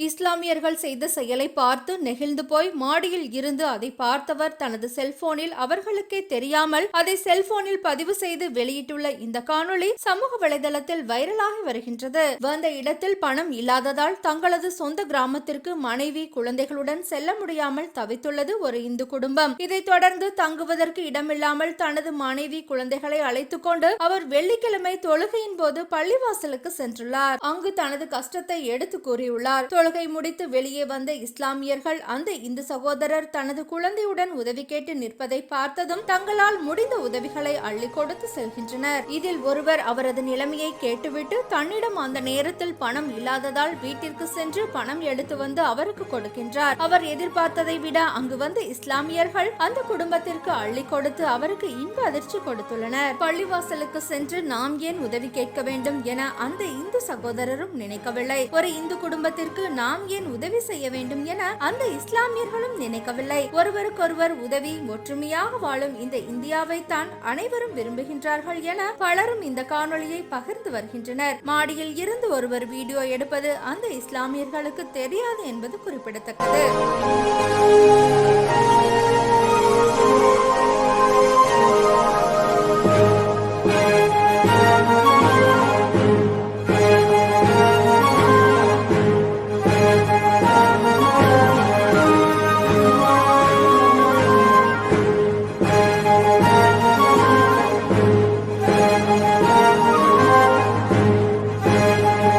இஸ்லாமியர்கள் செய்த செயலை பார்த்து நெகிழ்ந்து போய் மாடியில் இருந்து அதை பார்த்தவர் தனது செல்போனில் அவர்களுக்கே தெரியாமல் அதை செல்போனில் பதிவு செய்து வெளியிட்டுள்ள இந்த காணொளி சமூக வலைதளத்தில் வைரலாகி வருகின்றது. வந்த இடத்தில் பணம் இல்லாததால் தங்களது சொந்த கிராமத்திற்கு மனைவி குழந்தைகளுடன் செல்ல முடியாமல் தவித்துள்ளது ஒரு இந்து குடும்பம். இதைத் தொடர்ந்து தங்குவதற்கு இடமில்லாமல் தனது மனைவி குழந்தைகளை அழைத்துக் கொண்டு அவர் வெள்ளிக்கிழமை தொழுகையின் போது பள்ளிவாசலுக்கு சென்றுள்ளார். அங்கு தனது கஷ்டத்தை எடுத்து கூறியுள்ளார். தொழுகை முடித்து வெளியே வந்த இஸ்லாமியர்கள் அந்த இந்து சகோதரர் தனது குழந்தையுடன் உதவி கேட்டு நிற்பதை பார்த்ததும் தங்களால் முடிந்த உதவிகளை அள்ளி கொடுத்து செல்கின்றனர். இதில் ஒருவர் அவரது நிலைமையை கேட்டுவிட்டு தன்னிடம் அந்த நேரத்தில் பணம் இல்லாததால் வீட்டிற்கு சென்று பணம் எடுத்து வந்து அவருக்கு கொடுக்கின்றார். அவர் எதிர்பார்த்ததை விட அங்கு வந்த இஸ்லாமியர்கள் அந்த குடும்பத்திற்கு அள்ளி கொடுத்து அவருக்கு இன்ப அதிர்ச்சி கொடுத்துள்ளனர். பள்ளிவாசலுக்கு சென்று நாம் ஏன் உதவி கேட்க வேண்டும் என அந்த இந்து சகோதரரும் நினைக்கவில்லை. ஒரு இந்து குடும்பத்திற்கு நாம் ஏன் உதவி செய்ய வேண்டும் என அந்த இஸ்லாமியர்களும் நினைக்கவில்லை. ஒருவருக்கொருவர் உதவி ஒற்றுமையாக வாழும் இந்த இந்தியாவை தான் அனைவரும் விரும்புகின்றார்கள் என பலரும் இந்த காணொளியை பகிர்ந்து வருகின்றனர். மாடியில் இருந்து ஒருவர் வீடியோ எடுப்பது அந்த இஸ்லாமியர்களுக்கு தெரியாது என்பது குறிப்பிடத்தக்கது.